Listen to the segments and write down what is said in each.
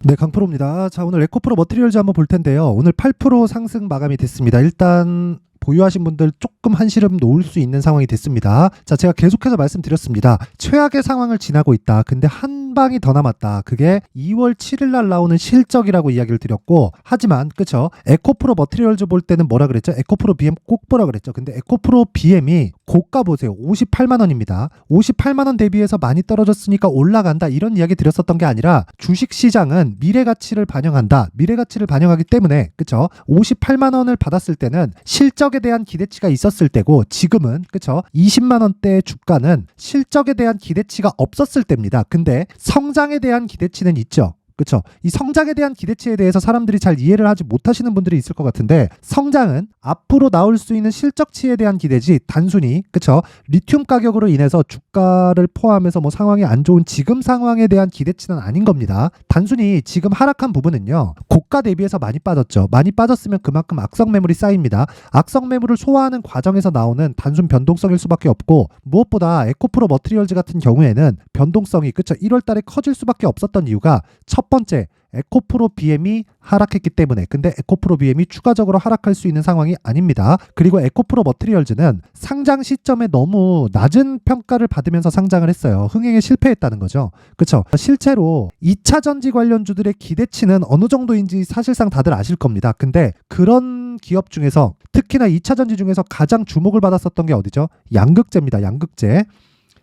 네, 강프로입니다. 자, 오늘 에코프로 머티리얼즈 한번 볼 텐데요. 오늘 8% 상승 마감이 됐습니다. 일단 보유하신 분들 조금 한시름 놓을 수 있는 상황이 됐습니다. 자, 제가 계속해서 말씀드렸습니다. 최악의 상황을 지나고 있다. 근데 한 방이 더 남았다. 그게 2월 7일 날 나오는 실적이라고 이야기를 드렸고, 하지만 그쵸? 에코프로 머티리얼즈 볼 때는 뭐라 그랬죠? 에코프로 BM 꼭 보라 그랬죠. 근데 에코프로 BM이 고가 보세요. 58만 원입니다. 58만 원 대비해서 많이 떨어졌으니까 올라간다. 이런 이야기 드렸었던 게 아니라 주식 시장은 미래 가치를 반영한다. 미래 가치를 반영하기 때문에 그쵸? 58만 원을 받았을 때는 실적에 대한 기대치가 있었을 때고, 지금은 그쵸? 20만 원대의 주가는 실적에 대한 기대치가 없었을 때입니다. 근데 성장에 대한 기대치는 있죠. 그쵸? 이 성장에 대한 기대치에 대해서 사람들이 잘 이해를 하지 못하시는 분들이 있을 것 같은데, 성장은 앞으로 나올 수 있는 실적치에 대한 기대지, 단순히 그쵸? 리튬 가격으로 인해서 주가를 포함해서 뭐 상황이 안 좋은 지금 상황에 대한 기대치는 아닌 겁니다. 단순히 지금 하락한 부분은요, 고가 대비해서 많이 빠졌죠. 많이 빠졌으면 그만큼 악성 매물이 쌓입니다. 악성 매물을 소화하는 과정에서 나오는 단순 변동성일 수밖에 없고, 무엇보다 에코프로 머티리얼즈 같은 경우에는 변동성이 그쵸? 1월 달에 커질 수밖에 없었던 이유가, 첫 번째, 에코프로 BM이 하락했기 때문에. 근데 에코프로 BM이 추가적으로 하락할 수 있는 상황이 아닙니다. 그리고 에코프로 머티리얼즈는 상장 시점에 너무 낮은 평가를 받으면서 상장을 했어요. 흥행에 실패했다는 거죠. 그쵸? 실제로 2차 전지 관련주들의 기대치는 어느 정도인지 사실상 다들 아실 겁니다. 근데 그런 기업 중에서, 특히나 2차 전지 중에서 가장 주목을 받았었던 게 어디죠? 양극재입니다. 양극재.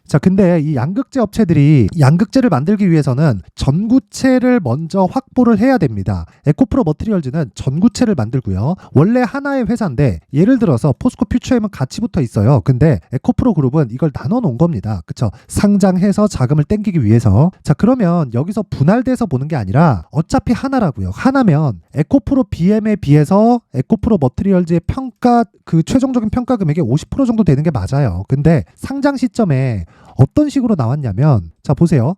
자, 근데 이 양극재 업체들이 양극재를 만들기 위해서는 전구체를 먼저 확보를 해야 됩니다. 에코프로 머티리얼즈는 전구체를 만들고요. 원래 하나의 회사인데, 예를 들어서 포스코 퓨처엠은 같이 붙어 있어요. 근데 에코프로 그룹은 이걸 나눠 놓은 겁니다. 그쵸? 상장해서 자금을 땡기기 위해서. 자, 그러면 여기서 분할돼서 보는 게 아니라 어차피 하나라고요. 하나면 에코프로 BM에 비해서 에코프로 머티리얼즈의 평가, 그 최종적인 평가 금액의 50% 정도 되는 게 맞아요. 근데 상장 시점에 어떤 식으로 나왔냐면, 자 보세요.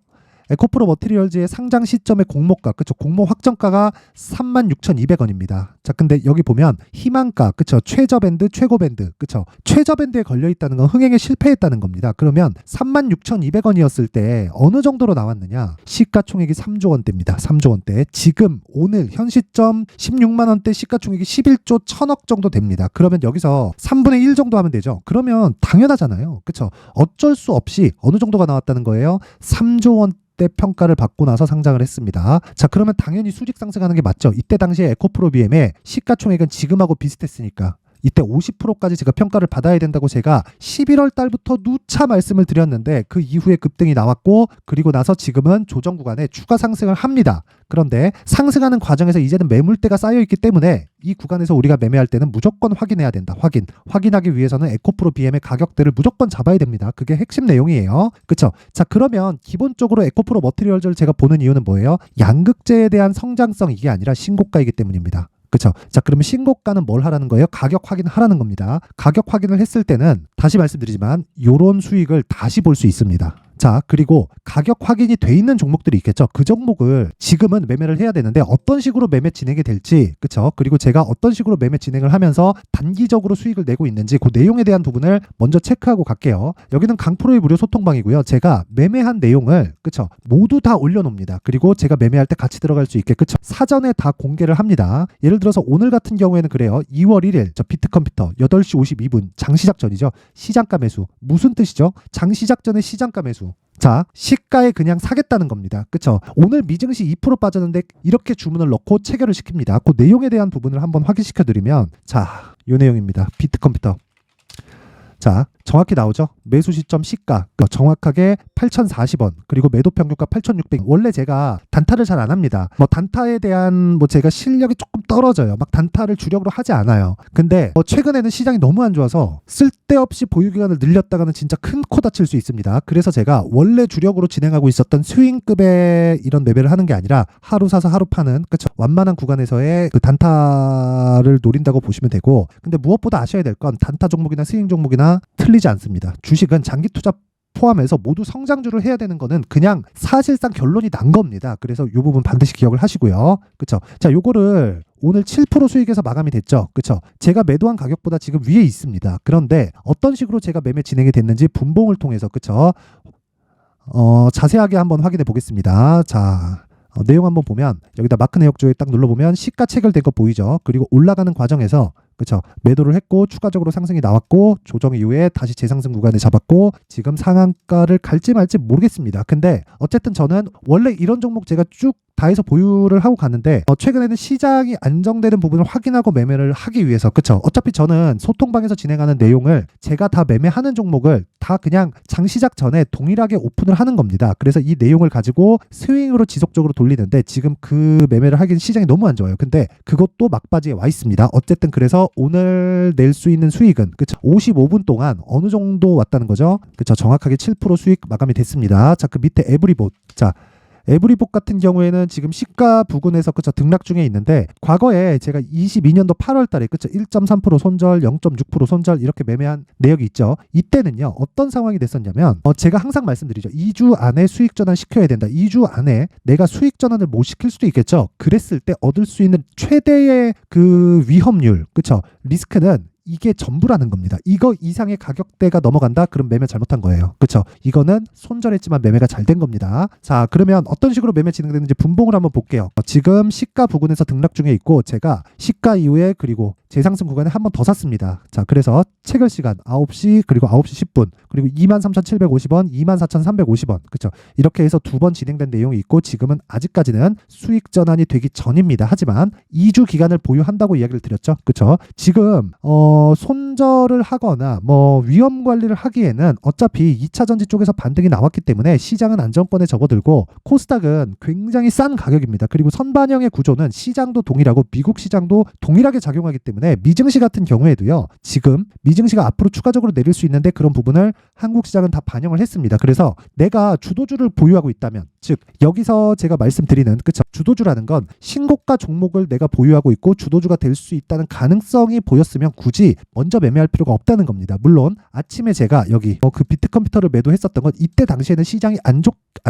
에코프로 머티리얼즈의 상장 시점의 공모가, 그쵸? 공모 확정가가 36,200원입니다. 자, 근데 여기 보면 희망가, 그쵸? 최저 밴드, 최고 밴드, 그쵸? 최저 밴드에 걸려 있다는 건 흥행에 실패했다는 겁니다. 그러면 36,200원이었을 때 어느 정도로 나왔느냐? 시가총액이 3조 원대입니다. 3조 원대. 지금 오늘 현 시점 16만 원대 시가총액이 11조 1000억 정도 됩니다. 그러면 여기서 3분의 1 정도 하면 되죠. 그러면 당연하잖아요. 그쵸? 어쩔 수 없이 어느 정도가 나왔다는 거예요? 3조 원 때 평가를 받고 나서 상장을 했습니다. 자, 그러면 당연히 수직 상승하는 게 맞죠. 이때 당시에 에코프로 BM의 시가총액은 지금하고 비슷했으니까 이때 50%까지 제가 평가를 받아야 된다고 제가 11월 달부터 누차 말씀을 드렸는데, 그 이후에 급등이 나왔고, 그리고 나서 지금은 조정 구간에 추가 상승을 합니다. 그런데 상승하는 과정에서 이제는 매물대가 쌓여있기 때문에 이 구간에서 우리가 매매할 때는 무조건 확인해야 된다. 확인하기 위해서는 에코프로 BM의 가격대를 무조건 잡아야 됩니다. 그게 핵심 내용이에요. 그쵸? 자, 그러면 기본적으로 에코프로 머티리얼즈를 제가 보는 이유는 뭐예요? 양극재에 대한 성장성, 이게 아니라 신고가이기 때문입니다. 그쵸? 자, 그러면 신고가는 뭘 하라는 거예요? 가격 확인을 하라는 겁니다. 가격 확인을 했을 때는 다시 말씀드리지만 요런 수익을 다시 볼 수 있습니다. 자, 그리고 가격 확인이 돼 있는 종목들이 있겠죠. 그 종목을 지금은 매매를 해야 되는데 어떤 식으로 매매 진행이 될지, 그쵸? 그리고 제가 어떤 식으로 매매 진행을 하면서 단기적으로 수익을 내고 있는지, 그 내용에 대한 부분을 먼저 체크하고 갈게요. 여기는 강프로의 무료 소통방이고요. 제가 매매한 내용을, 그쵸? 모두 다 올려놓습니다. 그리고 제가 매매할 때 같이 들어갈 수 있게, 그쵸? 사전에 다 공개를 합니다. 예를 들어서 오늘 같은 경우에는 그래요. 2월 1일 저 비트컴퓨터 8시 52분 장시작 전이죠. 시장가 매수. 무슨 뜻이죠? 장시작 전에 시장가 매수. 자, 시가에 그냥 사겠다는 겁니다. 그쵸? 오늘 미증시 2% 빠졌는데 이렇게 주문을 넣고 체결을 시킵니다. 그 내용에 대한 부분을 한번 확인시켜 드리면, 자, 요 내용입니다. 비트컴퓨터. 자, 정확히 나오죠? 매수 시점 시가 정확하게 8,040원, 그리고 매도 평균가 8,600원. 원래 제가 단타를 잘 안 합니다. 뭐 단타에 대한 뭐 제가 실력이 조금 떨어져요. 막 단타를 주력으로 하지 않아요. 근데 최근에는 시장이 너무 안 좋아서 쓸데없이 보유기간을 늘렸다가는 진짜 큰 코 다칠 수 있습니다. 그래서 제가 원래 주력으로 진행하고 있었던 스윙급의 이런 매매를 하는 게 아니라 하루 사서 하루 파는, 그쵸? 완만한 구간에서의 그 단타를 노린다고 보시면 되고, 근데 무엇보다 아셔야 될 건 단타 종목이나 스윙 종목이나 틀리지 않습니다. 주식은 장기 투자 포함해서 모두 성장주를 해야 되는 거는 그냥 사실상 결론이 난 겁니다. 그래서 이 부분 반드시 기억을 하시고요. 그쵸? 자, 요거를 오늘 7% 수익에서 마감이 됐죠. 그쵸? 제가 매도한 가격보다 지금 위에 있습니다. 그런데 어떤 식으로 제가 매매 진행이 됐는지 분봉을 통해서, 그쵸? 자세하게 한번 확인해 보겠습니다. 자, 내용 한번 보면 여기다 마크 내역조에 딱 눌러보면 시가 체결된 거 보이죠. 그리고 올라가는 과정에서 그쵸, 매도를 했고 추가적으로 상승이 나왔고 조정 이후에 다시 재상승 구간에 잡았고 지금 상한가를 갈지 말지 모르겠습니다. 근데 어쨌든 저는 원래 이런 종목 제가 쭉 다 해서 보유를 하고 가는데 최근에는 시장이 안정되는 부분을 확인하고 매매를 하기 위해서 그쵸, 어차피 저는 소통방에서 진행하는 내용을 제가 다 매매하는 종목을 다 그냥 장시작 전에 동일하게 오픈을 하는 겁니다. 그래서 이 내용을 가지고 스윙으로 지속적으로 돌리는데 지금 그 매매를 하기엔 시장이 너무 안 좋아요. 근데 그것도 막바지에 와 있습니다. 어쨌든 그래서 오늘 낼 수 있는 수익은 그쵸, 55분 동안 어느 정도 왔다는 거죠. 그쵸, 정확하게 7% 수익 마감이 됐습니다. 자, 그 밑에 에브리봇. 자, 에브리봇 같은 경우에는 지금 시가 부근에서 그쵸, 등락 중에 있는데 과거에 제가 22년도 8월 달에 그쵸, 1.3% 손절, 0.6% 손절 이렇게 매매한 내역이 있죠. 이때는요, 어떤 상황이 됐었냐면 제가 항상 말씀드리죠. 2주 안에 수익 전환 시켜야 된다. 2주 안에 내가 수익 전환을 못 시킬 수도 있겠죠. 그랬을 때 얻을 수 있는 최대의 그 위험률, 그쵸, 리스크는 이게 전부라는 겁니다. 이거 이상의 가격대가 넘어간다? 그럼 매매 잘못한 거예요. 그쵸? 이거는 손절했지만 매매가 잘 된 겁니다. 자, 그러면 어떤 식으로 매매 진행되는지 분봉을 한번 볼게요. 지금 시가 부근에서 등락 중에 있고 제가 시가 이후에 그리고 재상승 구간에 한 번 더 샀습니다. 자, 그래서 체결 시간 9시 그리고 9시 10분 그리고 23,750원, 24,350원 그쵸? 이렇게 해서 두 번 진행된 내용이 있고 지금은 아직까지는 수익 전환이 되기 전입니다. 하지만 2주 기간을 보유한다고 이야기를 드렸죠. 그쵸? 지금 손절을 하거나 위험 관리를 하기에는 어차피 2차 전지 쪽에서 반등이 나왔기 때문에 시장은 안정권에 접어들고 코스닥은 굉장히 싼 가격입니다. 그리고 선반영의 구조는 시장도 동일하고 미국 시장도 동일하게 작용하기 때문에 미증시 같은 경우에도요. 지금 미증시가 앞으로 추가적으로 내릴 수 있는데 그런 부분을 한국 시장은 다 반영을 했습니다. 그래서 내가 주도주를 보유하고 있다면 즉 여기서 제가 말씀드리는 그쵸, 주도주라는 건 신고가 종목을 내가 보유하고 있고 주도주가 될 수 있다는 가능성이 보였으면 굳이 먼저 매매할 필요가 없다는 겁니다. 물론 아침에 제가 여기 그 비트컴퓨터를 매도했었던 건 이때 당시에는 시장이 안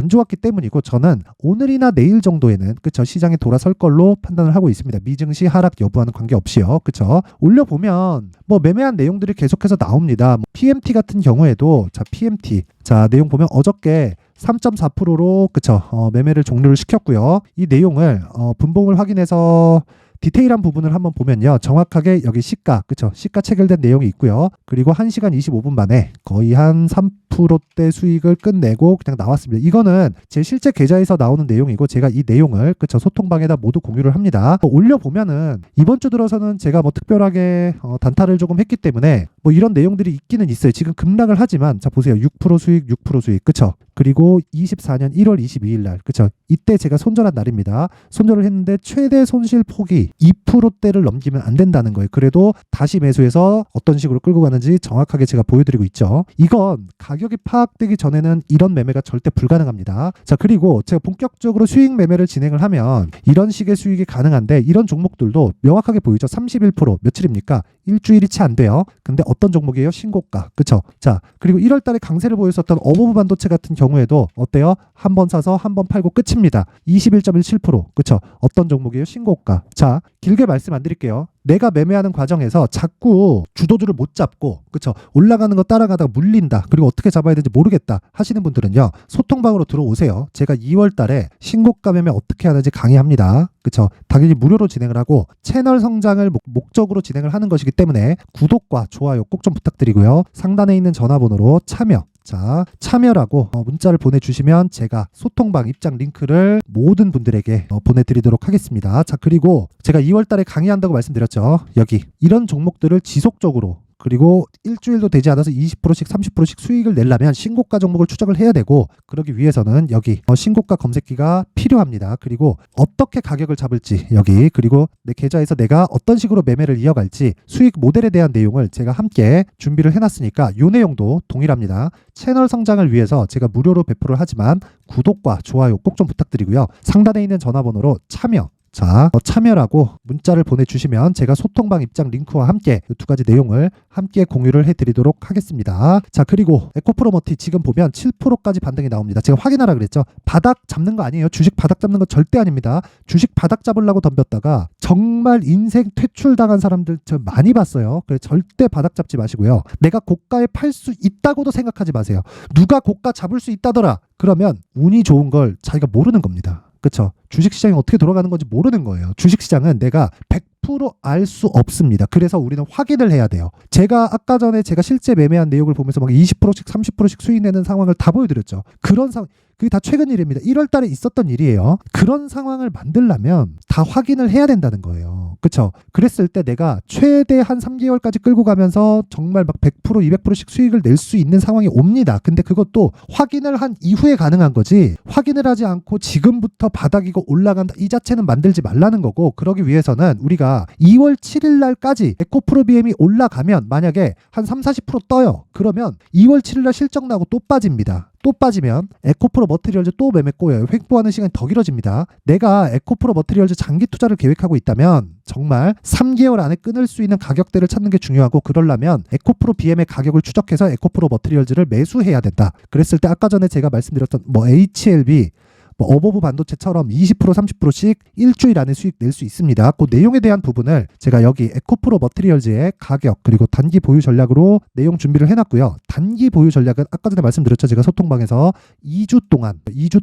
좋았기 때문이고 저는 오늘이나 내일 정도에는 그쵸, 시장에 돌아설 걸로 판단을 하고 있습니다. 미증시 하락 여부와는 관계없이요. 그쵸? 올려보면 매매한 내용들이 계속해서 나옵니다. PMT 같은 경우에도 자, PMT 자, 내용 보면 어저께 3.4%로 그쵸, 매매를 종료를 시켰고요. 이 내용을 분봉을 확인해서 디테일한 부분을 한번 보면요. 정확하게 여기 시가, 그쵸? 시가 체결된 내용이 있고요. 그리고 1시간 25분 만에 거의 한 3%대 수익을 끝내고 그냥 나왔습니다. 이거는 제 실제 계좌에서 나오는 내용이고 제가 이 내용을 그쵸? 소통방에다 모두 공유를 합니다. 올려보면은 이번 주 들어서는 제가 특별하게 단타를 조금 했기 때문에 이런 내용들이 있기는 있어요. 지금 급락을 하지만 자, 보세요. 6% 수익, 6% 수익. 그쵸? 그리고 24년 1월 22일 날 그쵸? 이때 제가 손절한 날입니다. 손절을 했는데 최대 손실 폭이 2%대를 넘기면 안 된다는 거예요. 그래도 다시 매수해서 어떤 식으로 끌고 가는지 정확하게 제가 보여드리고 있죠. 이건 가격이 파악되기 전에는 이런 매매가 절대 불가능합니다. 자, 그리고 제가 본격적으로 수익 매매를 진행을 하면 이런 식의 수익이 가능한데 이런 종목들도 명확하게 보이죠. 31% 며칠입니까? 일주일이 채 안 돼요. 근데 어떤 종목이에요? 신고가. 그쵸? 자, 그리고 1월 달에 강세를 보였었던 어버브 반도체 같은 경우에도 어때요? 한 번 사서 한 번 팔고 끝입니다. 21.17%. 그쵸? 어떤 종목이에요? 신고가. 자, 길게 말씀 안 드릴게요. 내가 매매하는 과정에서 자꾸 주도주를 못 잡고 그쵸, 올라가는 거 따라가다가 물린다, 그리고 어떻게 잡아야 되는지 모르겠다 하시는 분들은요, 소통방으로 들어오세요. 제가 2월 달에 신고가 매매 어떻게 하는지 강의합니다. 그쵸, 당연히 무료로 진행을 하고 채널 성장을 목적으로 진행을 하는 것이기 때문에 구독과 좋아요 꼭 좀 부탁드리고요. 상단에 있는 전화번호로 참여, 자, 참여라고 문자를 보내주시면 제가 소통방 입장 링크를 모든 분들에게 보내드리도록 하겠습니다. 자, 그리고 제가 2월 달에 강의한다고 말씀드렸죠. 여기 이런 종목들을 지속적으로 그리고 일주일도 되지 않아서 20%씩 30%씩 수익을 내려면 신고가 종목을 추적을 해야 되고, 그러기 위해서는 여기 신고가 검색기가 필요합니다. 그리고 어떻게 가격을 잡을지 여기, 그리고 내 계좌에서 내가 어떤 식으로 매매를 이어갈지 수익 모델에 대한 내용을 제가 함께 준비를 해놨으니까 이 내용도 동일합니다. 채널 성장을 위해서 제가 무료로 배포를 하지만 구독과 좋아요 꼭 좀 부탁드리고요. 상단에 있는 전화번호로 참여, 자, 참여라고 문자를 보내주시면 제가 소통방 입장 링크와 함께 이 두 가지 내용을 함께 공유를 해드리도록 하겠습니다. 자, 그리고 에코프로머티 지금 보면 7%까지 반등이 나옵니다. 제가 확인하라 그랬죠. 바닥 잡는 거 아니에요. 주식 바닥 잡는 거 절대 아닙니다. 주식 바닥 잡으려고 덤볐다가 정말 인생 퇴출당한 사람들 저 많이 봤어요. 그래서 절대 바닥 잡지 마시고요. 내가 고가에 팔 수 있다고도 생각하지 마세요. 누가 고가 잡을 수 있다더라, 그러면 운이 좋은 걸 자기가 모르는 겁니다. 그쵸? 주식시장이 어떻게 돌아가는 건지 모르는 거예요. 주식시장은 내가 100% 알 수 없습니다. 그래서 우리는 확인을 해야 돼요. 제가 아까 전에 제가 실제 매매한 내역을 보면서 막 20%씩 30%씩 수익 내는 상황을 다 보여드렸죠. 그런 상황, 그게 다 최근 일입니다. 1월 달에 있었던 일이에요. 그런 상황을 만들려면 다 확인을 해야 된다는 거예요. 그쵸? 그랬을 때 내가 최대 한 3개월까지 끌고 가면서 정말 막 100% 200%씩 수익을 낼 수 있는 상황이 옵니다. 근데 그것도 확인을 한 이후에 가능한 거지, 확인을 하지 않고 지금부터 바닥이고 올라간다 이 자체는 만들지 말라는 거고, 그러기 위해서는 우리가 2월 7일 날까지 에코프로 BM이 올라가면 만약에 한 30-40% 떠요. 그러면 2월 7일 날 실적 나고 또 빠집니다. 또 빠지면 에코프로 머티리얼즈 또 매매 꼬여요. 횡보하는 시간이 더 길어집니다. 내가 에코프로 머티리얼즈 장기 투자를 계획하고 있다면 정말 3개월 안에 끊을 수 있는 가격대를 찾는 게 중요하고, 그러려면 에코프로 BM의 가격을 추적해서 에코프로 머티리얼즈를 매수해야 된다. 그랬을 때 아까 전에 제가 말씀드렸던 HLB, 어버브 반도체처럼 20% 30%씩 일주일 안에 수익 낼 수 있습니다. 그 내용에 대한 부분을 제가 여기 에코프로 머티리얼즈의 가격 그리고 단기 보유 전략으로 내용 준비를 해놨고요. 단기 보유 전략은 아까 전에 말씀드렸죠. 제가 소통방에서 2주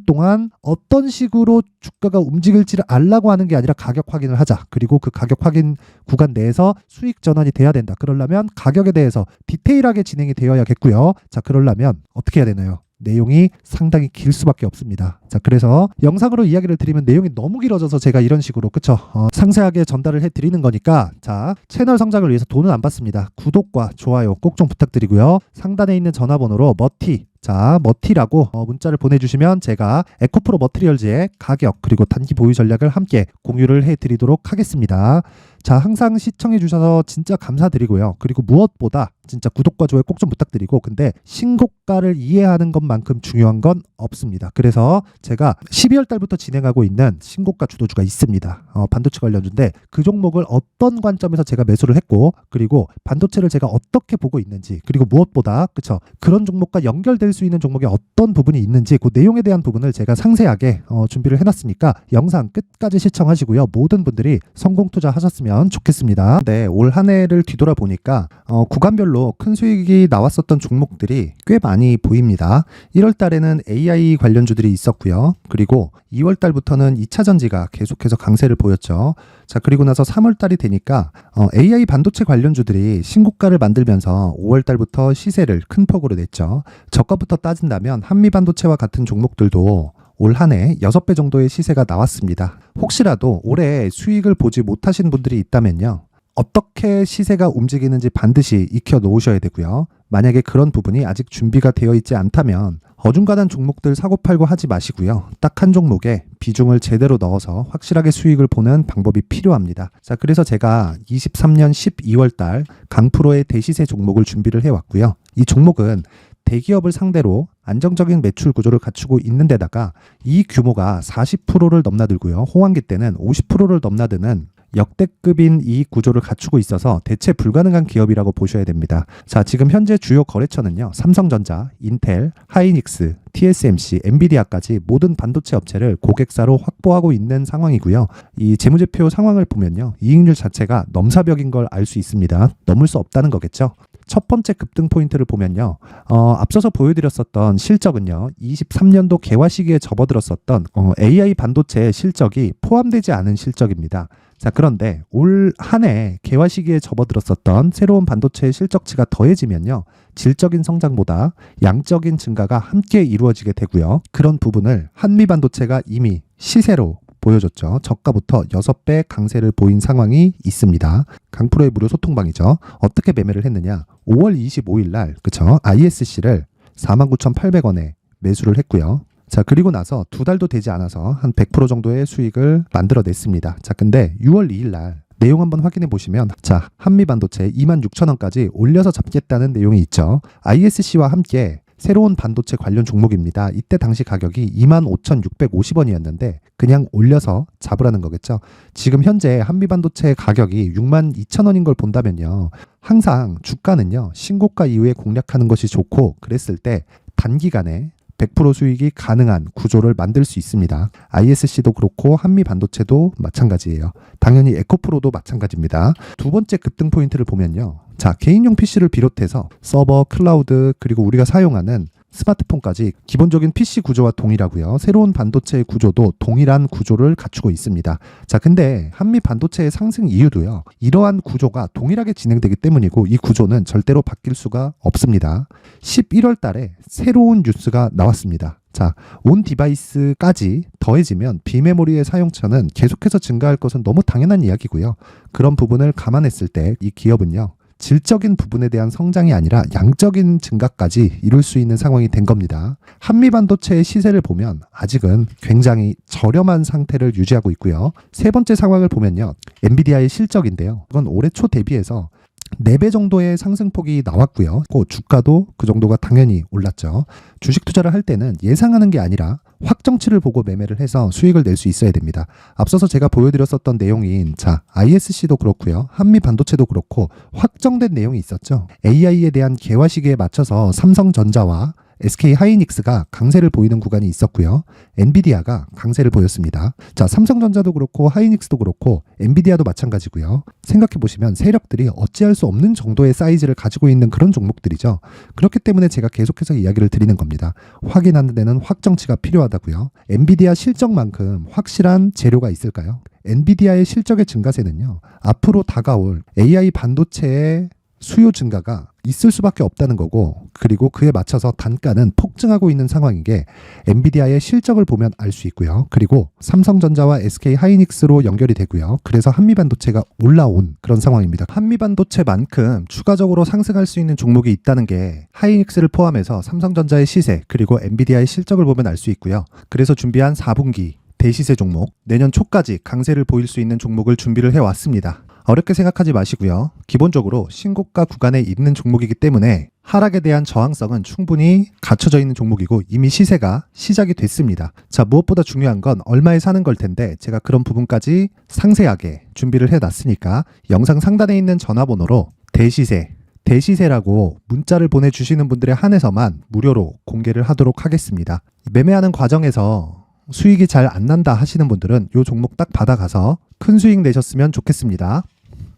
동안 어떤 식으로 주가가 움직일지를 알라고 하는 게 아니라 가격 확인을 하자. 그리고 그 가격 확인 구간 내에서 수익 전환이 돼야 된다. 그러려면 가격에 대해서 디테일하게 진행이 되어야겠고요. 자, 그러려면 어떻게 해야 되나요? 내용이 상당히 길 수밖에 없습니다. 자, 그래서 영상으로 이야기를 드리면 내용이 너무 길어져서 제가 이런 식으로 상세하게 전달을 해드리는 거니까, 자, 채널 성장을 위해서 돈은 안 받습니다. 구독과 좋아요 꼭 좀 부탁드리고요. 상단에 있는 전화번호로 머티라고 문자를 보내주시면 제가 에코프로 머티리얼즈의 가격 그리고 단기 보유 전략을 함께 공유를 해드리도록 하겠습니다. 자, 항상 시청해주셔서 진짜 감사드리고요. 그리고 무엇보다 진짜 구독과 좋아요 꼭 좀 부탁드리고, 근데 신고가를 이해하는 것만큼 중요한 건 없습니다. 그래서 제가 12월 달부터 진행하고 있는 신고가 주도주가 있습니다. 반도체 관련주인데 그 종목을 어떤 관점에서 제가 매수를 했고, 그리고 반도체를 제가 어떻게 보고 있는지, 그리고 무엇보다 그런 종목과 연결될 수 있는 종목에 어떤 부분이 있는지 그 내용에 대한 부분을 제가 상세하게 준비를 해놨으니까 영상 끝까지 시청하시고요. 모든 분들이 성공 투자하셨으면 좋겠습니다. 네, 올 한 해를 뒤돌아보니까 구간별로 큰 수익이 나왔었던 종목들이 꽤 많이 보입니다. 1월 달에는 AI 관련주들이 있었고요. 그리고 2월 달부터는 2차 전지가 계속해서 강세를 보였죠. 자, 그리고 나서 3월 달이 되니까 AI 반도체 관련주들이 신고가를 만들면서 5월 달부터 시세를 큰 폭으로 냈죠. 저가부터 따진다면 한미 반도체와 같은 종목들도 올 한 해 6배 정도의 시세가 나왔습니다. 혹시라도 올해 수익을 보지 못하신 분들이 있다면요, 어떻게 시세가 움직이는지 반드시 익혀 놓으셔야 되고요. 만약에 그런 부분이 아직 준비가 되어 있지 않다면 어중간한 종목들 사고팔고 하지 마시고요. 딱 한 종목에 비중을 제대로 넣어서 확실하게 수익을 보는 방법이 필요합니다. 자, 그래서 제가 23년 12월 달 강프로의 대시세 종목을 준비를 해왔고요. 이 종목은 대기업을 상대로 안정적인 매출 구조를 갖추고 있는 데다가 이 규모가 40%를 넘나들고요. 호황기 때는 50%를 넘나드는 역대급인 이익 구조를 갖추고 있어서 대체 불가능한 기업이라고 보셔야 됩니다. 자, 지금 현재 주요 거래처는요, 삼성전자, 인텔, 하이닉스, TSMC, 엔비디아까지 모든 반도체 업체를 고객사로 확보하고 있는 상황이고요. 이 재무제표 상황을 보면요, 이익률 자체가 넘사벽인 걸 알 수 있습니다. 넘을 수 없다는 거겠죠. 첫 번째 급등 포인트를 보면요, 앞서서 보여드렸었던 실적은요, 23년도 개화 시기에 접어들었었던 AI 반도체의 실적이 포함되지 않은 실적입니다. 자, 그런데 올 한 해 개화 시기에 접어들었었던 새로운 반도체의 실적치가 더해지면요, 질적인 성장보다 양적인 증가가 함께 이루어지게 되고요. 그런 부분을 한미 반도체가 이미 시세로 보여줬죠. 저가부터 6배 강세를 보인 상황이 있습니다. 강프로의 무료 소통방이죠. 어떻게 매매를 했느냐? 5월 25일 날 ISC를 49,800원에 매수를 했고요. 자, 그리고 나서 2달도 되지 않아서 한 100% 정도의 수익을 만들어냈습니다. 자, 근데 6월 2일 날 내용 한번 확인해 보시면, 자, 한미반도체 26,000원까지 올려서 잡겠다는 내용이 있죠. ISC와 함께 새로운 반도체 관련 종목입니다. 이때 당시 가격이 25,650원이었는데 그냥 올려서 잡으라는 거겠죠. 지금 현재 한미반도체 가격이 62,000원인 걸 본다면요, 항상 주가는요, 신고가 이후에 공략하는 것이 좋고, 그랬을 때 단기간에 100% 수익이 가능한 구조를 만들 수 있습니다. ISC도 그렇고 한미 반도체도 마찬가지예요. 당연히 에코프로도 마찬가지입니다. 두 번째 급등 포인트를 보면요, 자, 개인용 PC를 비롯해서 서버, 클라우드, 그리고 우리가 사용하는 스마트폰까지 기본적인 PC 구조와 동일하고요. 새로운 반도체의 구조도 동일한 구조를 갖추고 있습니다. 자, 근데 한미 반도체의 상승 이유도요. 이러한 구조가 동일하게 진행되기 때문이고 이 구조는 절대로 바뀔 수가 없습니다. 11월 달에 새로운 뉴스가 나왔습니다. 자, 온 디바이스까지 더해지면 비메모리의 사용처는 계속해서 증가할 것은 너무 당연한 이야기고요. 그런 부분을 감안했을 때 이 기업은요. 질적인 부분에 대한 성장이 아니라 양적인 증가까지 이룰 수 있는 상황이 된 겁니다. 한미 반도체의 시세를 보면 아직은 굉장히 저렴한 상태를 유지하고 있고요. 세 번째 상황을 보면요. 엔비디아의 실적인데요. 이건 올해 초 대비해서 4배 정도의 상승폭이 나왔고요. 그 주가도 그 정도가 당연히 올랐죠. 주식 투자를 할 때는 예상하는 게 아니라 확정치를 보고 매매를 해서 수익을 낼 수 있어야 됩니다. 앞서서 제가 보여드렸었던 내용인 ISC도 그렇고요. 한미 반도체도 그렇고 확정된 내용이 있었죠. AI에 대한 개화 시기에 맞춰서 삼성전자와 SK 하이닉스가 강세를 보이는 구간이 있었고요. 엔비디아가 강세를 보였습니다. 자, 삼성전자도 그렇고 하이닉스도 그렇고 엔비디아도 마찬가지고요. 생각해 보시면 세력들이 어찌할 수 없는 정도의 사이즈를 가지고 있는 그런 종목들이죠. 그렇기 때문에 제가 계속해서 이야기를 드리는 겁니다. 확인하는 데는 확정치가 필요하다고요. 엔비디아 실적만큼 확실한 재료가 있을까요? 엔비디아의 실적의 증가세는요. 앞으로 다가올 AI 반도체의 수요 증가가 있을 수밖에 없다는 거고, 그리고 그에 맞춰서 단가는 폭증하고 있는 상황인 게 엔비디아의 실적을 보면 알 수 있고요. 그리고 삼성전자와 SK 하이닉스로 연결이 되고요. 그래서 한미반도체가 올라온 그런 상황입니다. 한미반도체만큼 추가적으로 상승할 수 있는 종목이 있다는 게 하이닉스를 포함해서 삼성전자의 시세 그리고 엔비디아의 실적을 보면 알 수 있고요. 그래서 준비한 4분기 대시세 종목, 내년 초까지 강세를 보일 수 있는 종목을 준비를 해왔습니다. 어렵게 생각하지 마시고요. 기본적으로 신고가 구간에 있는 종목이기 때문에 하락에 대한 저항성은 충분히 갖춰져 있는 종목이고 이미 시세가 시작이 됐습니다. 자, 무엇보다 중요한 건 얼마에 사는 걸 텐데 제가 그런 부분까지 상세하게 준비를 해놨으니까 영상 상단에 있는 전화번호로 대시세라고 문자를 보내주시는 분들에 한해서만 무료로 공개를 하도록 하겠습니다. 매매하는 과정에서 수익이 잘 안 난다 하시는 분들은 이 종목 딱 받아가서 큰 수익 내셨으면 좋겠습니다.